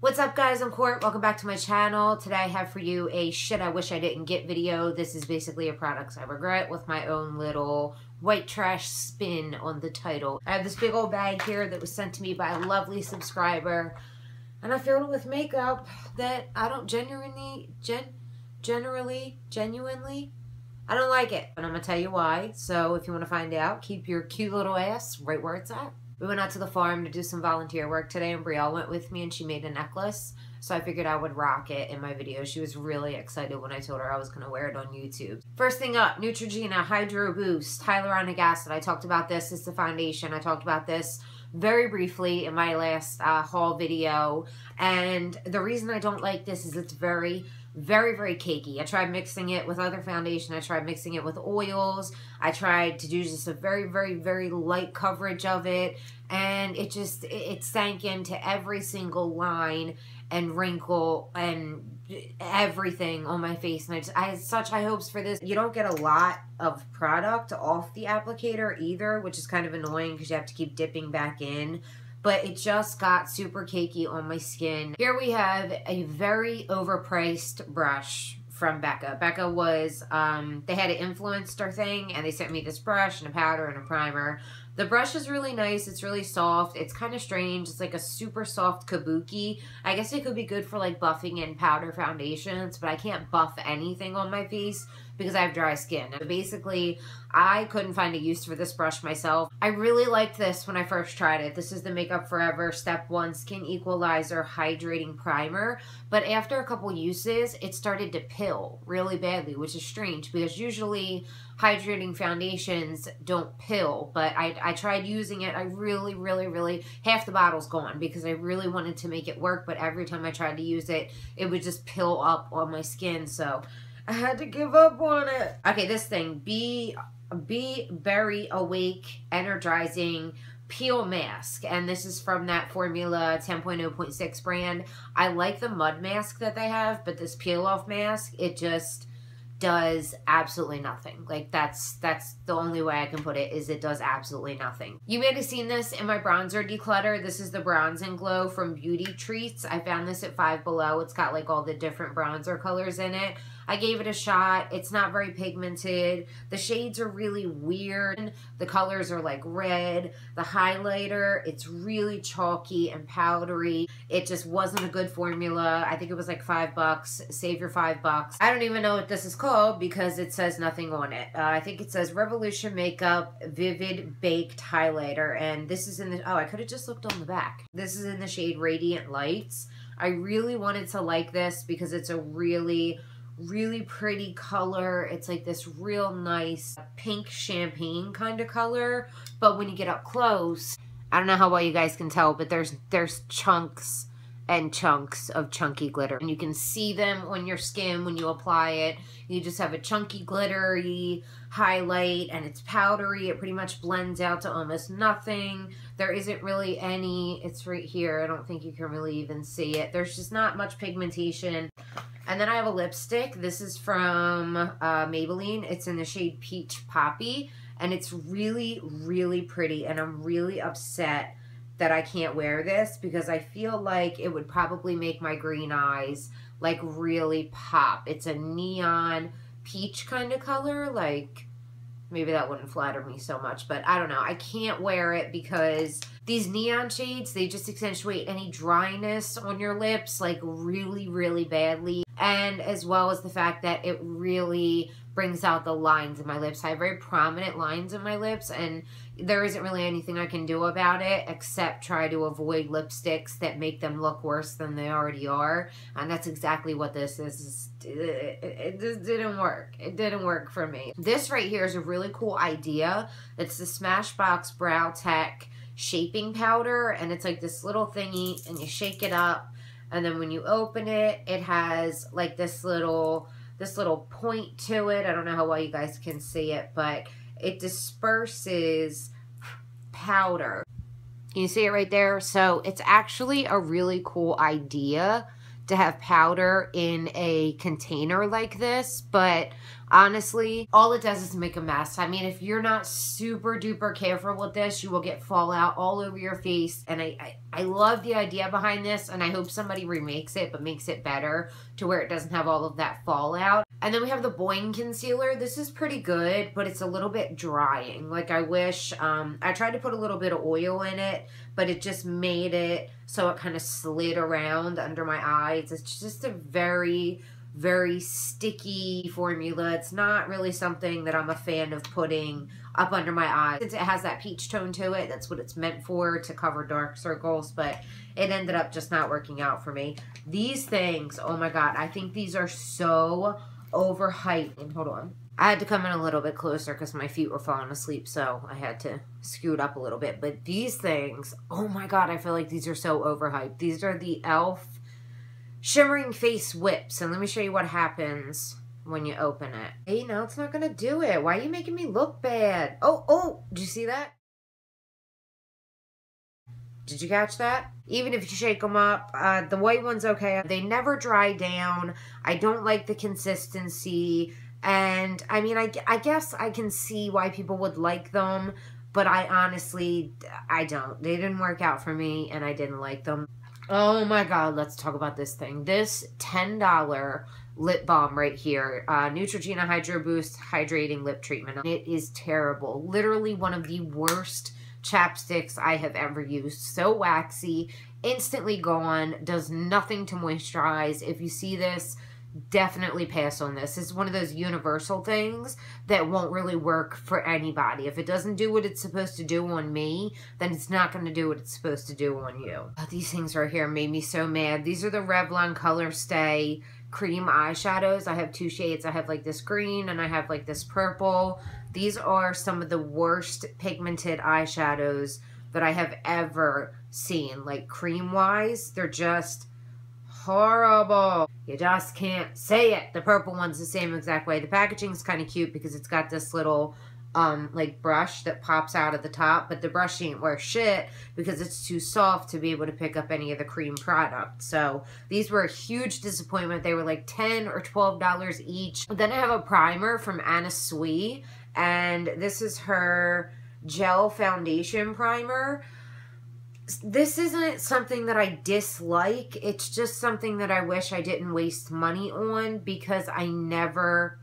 What's up, guys? I'm Court. Welcome back to my channel. Today I have for you a shit I wish I didn't get video. This is basically a products I regret with my own little white trash spin on the title. I have this big old bag here that was sent to me by a lovely subscriber, and I filled it with makeup that I don't genuinely, I don't like it. And I'm gonna tell you why. So if you want to find out, keep your cute little ass right where it's at. We went out to the farm to do some volunteer work today, and Brielle went with me, and she made a necklace. So I figured I would rock it in my video. She was really excited when I told her I was going to wear it on YouTube. First thing up, Neutrogena Hydraboost Hyaluronic Acid. I talked about this. It's the foundation. I talked about this very briefly in my last haul video. And the reason I don't like this is it's very cakey. I tried mixing it with other foundation. I tried mixing it with oils. I tried to do just a very light coverage of it, and it sank into every single line and wrinkle and everything on my face, and I had such high hopes for this. You don't get a lot of product off the applicator either, which is kind of annoying because you have to keep dipping back in. But it just got super cakey on my skin. Here we have a very overpriced brush from Becca. Becca was, they had an influencer thing, and they sent me this brush and a powder and a primer. The brush is really nice. It's really soft. It's kind of strange. It's like a super soft kabuki. I guess it could be good for like buffing and powder foundations, but I can't buff anything on my face because I have dry skin. And basically, I couldn't find a use for this brush myself. I really liked this when I first tried it. This is the Makeup Forever Step 1 Skin Equalizer Hydrating Primer. But after a couple uses, it started to pill really badly, which is strange because usually hydrating foundations don't pill. But I tried using it. I really, half the bottle's gone because I really wanted to make it work. But every time I tried to use it, it would just pill up on my skin. So I had to give up on it. Okay, this thing, Be Very Awake Energizing Peel Mask. And this is from that Formula 10.0.6 brand. I like the mud mask that they have, but this peel off mask, it just does absolutely nothing. Like that's the only way I can put it, is it does absolutely nothing. You may have seen this in my bronzer declutter. This is the Bronze and Glow from Beauty Treats. I found this at Five Below. It's got like all the different bronzer colors in it. I gave it a shot. It's not very pigmented. The shades are really weird. The colors are like red. The highlighter, it's really chalky and powdery. It just wasn't a good formula. I think it was like $5. Save your $5. I don't even know what this is called because it says nothing on it. I think it says Revolution Makeup Vivid Baked Highlighter. And this is in the, oh, I could have just looked on the back. This is in the shade Radiant Lights. I really wanted to like this because it's a really pretty color. It's like this real nice pink champagne kind of color, but when you get up close, I don't know how well you guys can tell, but there's chunks and chunks of chunky glitter, and you can see them on your skin when you apply it. You just have a chunky glittery highlight, and it's powdery. It pretty much blends out to almost nothing. There isn't really any, it's right here, I don't think you can really even see it. There's just not much pigmentation. And then I have a lipstick. This is from Maybelline. It's in the shade Peach Poppy, and it's really pretty, and I'm really upset that I can't wear this because I feel like it would probably make my green eyes like really pop. It's a neon peach kind of color. Like, maybe that wouldn't flatter me so much, but I don't know. I can't wear it because these neon shades, they just accentuate any dryness on your lips like really badly. And as well as the fact that it really brings out the lines in my lips. I have very prominent lines in my lips, and there isn't really anything I can do about it except try to avoid lipsticks that make them look worse than they already are. And that's exactly what this is. It just didn't work. It didn't work for me. This right here is a really cool idea. It's the Smashbox Brow Tech Shaping Powder, and it's like this little thingy, and you shake it up, and then when you open it, it has like this little point to it. I don't know how well you guys can see it, but it disperses powder. Can you see it right there? So it's actually a really cool idea to have powder in a container like this, but Honestly, all it does is make a mess. I mean, if you're not super duper careful with this, you will get fallout all over your face. And I love the idea behind this, and I hope somebody remakes it, but makes it better to where it doesn't have all of that fallout. And then we have the Boyne Concealer. This is pretty good, but it's a little bit drying. Like, I wish, I tried to put a little bit of oil in it, but it just made it so it kind of slid around under my eyes. It's just a very sticky formula. It's not really something that I'm a fan of putting up under my eyes. Since it has that peach tone to it, that's what it's meant for, to cover dark circles, but it ended up just not working out for me. These things, oh my god, I think these are so overhyped. And hold on. I had to come in a little bit closer because my feet were falling asleep, so I had to scoot up a little bit. But these things, oh my god, I feel like these are so overhyped. These are the e.l.f. Shimmering Face Whips, and let me show you what happens when you open it. Hey, now it's not gonna do it. Why are you making me look bad? Oh, did you see that? Did you catch that? Even if you shake them up, the white one's okay. They never dry down. I don't like the consistency, and I mean, I guess I can see why people would like them, but I honestly don't. They didn't work out for me, and I didn't like them. Oh my god, let's talk about this thing. This $10 lip balm right here, Neutrogena Hydraboost Hydrating Lip Treatment. It is terrible. Literally one of the worst chapsticks I have ever used. So waxy, instantly gone, does nothing to moisturize. If you see this, definitely pass on this. It's one of those universal things that won't really work for anybody. If it doesn't do what it's supposed to do on me, then it's not going to do what it's supposed to do on you. Oh, these things right here made me so mad. These are the Revlon Colorstay cream eyeshadows. I have two shades. I have like this green and I have like this purple. These are some of the worst pigmented eyeshadows that I have ever seen. Like cream wise, they're just horrible. You just can't say it. The purple one's the same exact way. The packaging's kind of cute because it's got this little like brush that pops out at the top, but the brush ain't worth shit because it's too soft to be able to pick up any of the cream product. So these were a huge disappointment. They were like $10 or $12 each. Then I have a primer from Anna Sui, and this is her gel foundation primer. This isn't something that I dislike. It's just something that I wish I didn't waste money on because I never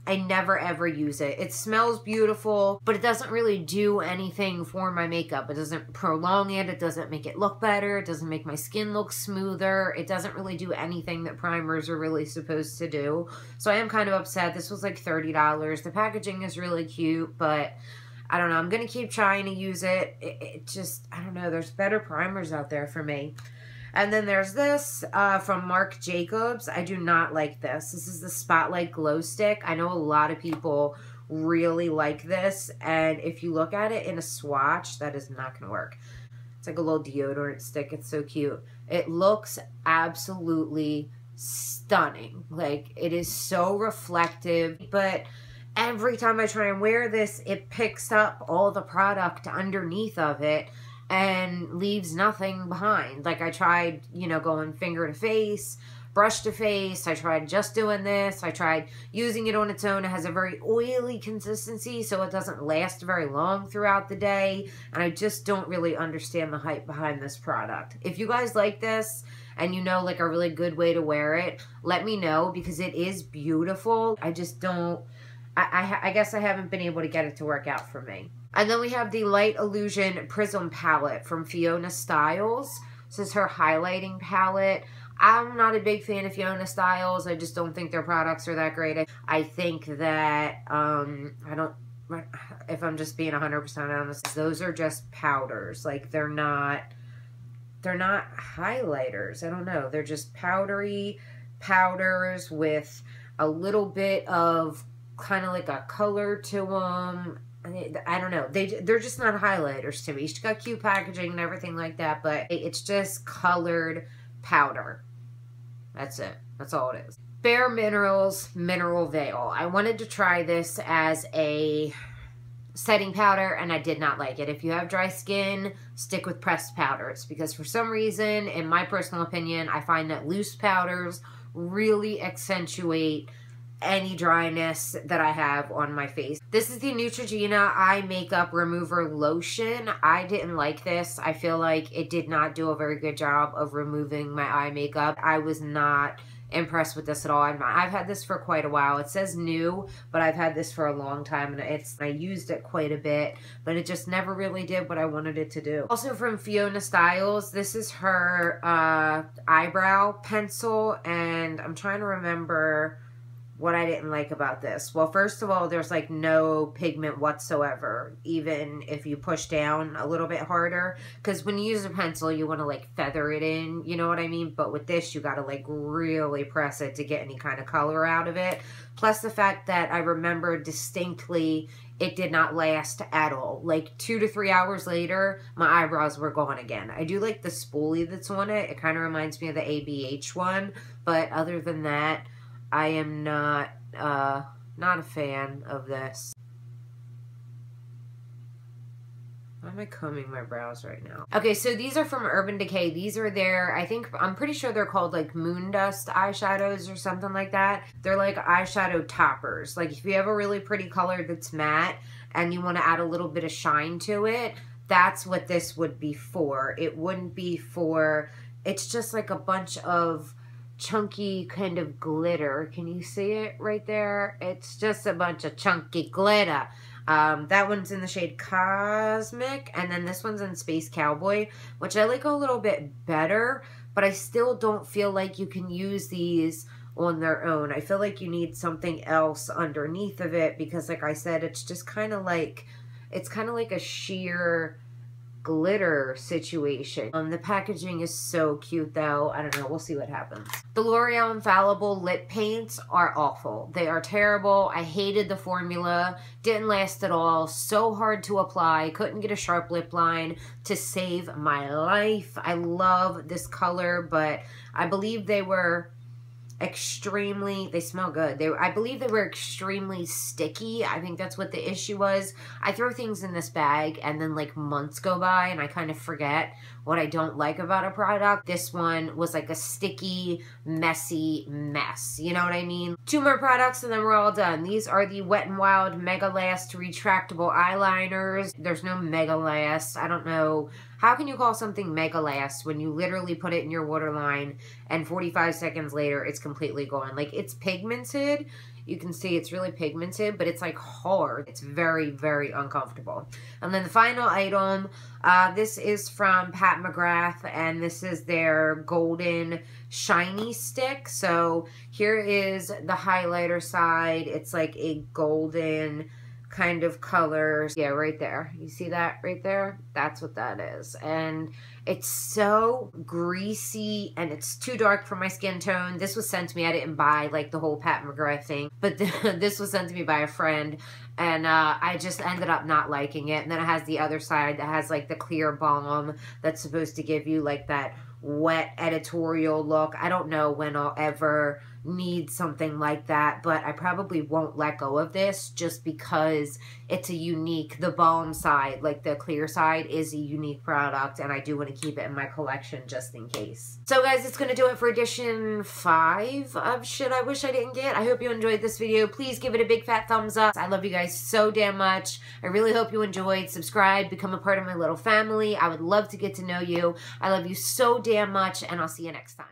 ever use it. It smells beautiful, but it doesn't really do anything for my makeup. It doesn't prolong it. It doesn't make it look better. It doesn't make my skin look smoother. It doesn't really do anything that primers are really supposed to do. So I am kind of upset. This was like $30. The packaging is really cute, but I don't know. I'm going to keep trying to use it. It just, I don't know. There's better primers out there for me. And then there's this from Marc Jacobs. I do not like this. This is the Spotlight Glow Stick. I know a lot of people really like this. And if you look at it in a swatch, that is not going to work. It's like a little deodorant stick. It's so cute. It looks absolutely stunning. Like, it is so reflective. But every time I try and wear this, it picks up all the product underneath of it and leaves nothing behind. Like, I tried, you know, going finger to face, brush to face. I tried just doing this. I tried using it on its own. It has a very oily consistency, so it doesn't last very long throughout the day. And I just don't really understand the hype behind this product. If you guys like this and you know, like, a really good way to wear it, let me know because it is beautiful. I just don't... I guess I haven't been able to get it to work out for me. And then we have the Light Illusion Prism palette from Fiona Styles. This is her highlighting palette. I'm not a big fan of Fiona Styles. I just don't think their products are that great. I think that, if I'm just being 100% honest, those are just powders. Like, they're not highlighters. I don't know. They're just powdery powders with a little bit of kind of like a color to them. I don't know. They're just not highlighters to me. She's got cute packaging and everything like that, but it's just colored powder. That's it. That's all it is. Bare Minerals Mineral Veil. I wanted to try this as a setting powder, and I did not like it. If you have dry skin, stick with pressed powders, because for some reason, in my personal opinion, I find that loose powders really accentuate any dryness that I have on my face. This is the Neutrogena Eye Makeup Remover Lotion. I didn't like this. I feel like it did not do a very good job of removing my eye makeup. I was not impressed with this at all. I've had this for quite a while. It says new, but I've had this for a long time, and I used it quite a bit, but it just never really did what I wanted it to do. Also from Fiona Styles, this is her eyebrow pencil, and I'm trying to remember what I didn't like about this. Well, first of all, there's like no pigment whatsoever, even if you push down a little bit harder, because when you use a pencil, you want to like feather it in, you know what I mean? But with this, you got to like really press it to get any kind of color out of it. Plus the fact that I remember distinctly it did not last at all. Like 2 to 3 hours later, my eyebrows were gone again. I do like the spoolie that's on it. It kind of reminds me of the ABH one, but other than that, I am not a fan of this. Why am I combing my brows right now? Okay, so these are from Urban Decay. These are their, I'm pretty sure they're called like Moon Dust eyeshadows or something like that. They're like eyeshadow toppers. Like if you have a really pretty color that's matte and you want to add a little bit of shine to it, that's what this would be for. It wouldn't be for, it's just like a bunch of chunky kind of glitter. Can you see it right there? It's just a bunch of chunky glitter. That one's in the shade Cosmic, and then this one's in Space Cowboy, which I like a little bit better, but I still don't feel like you can use these on their own. I feel like you need something else underneath of it, because like I said, it's just kind of like, it's kind of like a sheer glitter situation. The packaging is so cute though. I don't know. We'll see what happens. The L'Oreal Infallible lip paints are awful. They are terrible. I hated the formula. Didn't last at all. So hard to apply. Couldn't get a sharp lip line to save my life. I love this color, but I believe they were extremely, they smell good. I believe they were extremely sticky. I think that's what the issue was. I throw things in this bag and then like months go by and I kind of forget what I don't like about a product. This one was like a sticky, messy mess. You know what I mean? 2 more products and then we're all done. These are the Wet n Wild Megalast Retractable Eyeliners. There's no Megalast. I don't know. How can you call something Megalast when you literally put it in your waterline and 45 seconds later it's completely gone? Like, it's pigmented. You can see it's really pigmented, but it's like hard. It's very, very uncomfortable. And then the final item, this is from Pat McGrath, and this is their golden shiny stick. So here is the highlighter side. It's like a golden kind of colors. Yeah, right there. You see that right there? That's what that is. And it's so greasy and it's too dark for my skin tone. This was sent to me. I didn't buy like the whole Pat McGrath thing, but this was sent to me by a friend, and I just ended up not liking it. And then it has the other side that has like the clear balm that's supposed to give you like that wet editorial look. I don't know when I'll ever need something like that, but I probably won't let go of this just because it's a unique, the balm side, like the clear side, is a unique product, and I do want to keep it in my collection just in case. So guys, it's going to do it for edition 5 of Shit I Wish I Didn't Get. I hope you enjoyed this video. Please give it a big fat thumbs up. I love you guys so damn much. I really hope you enjoyed. Subscribe, become a part of my little family. I would love to get to know you. I love you so damn much, and I'll see you next time.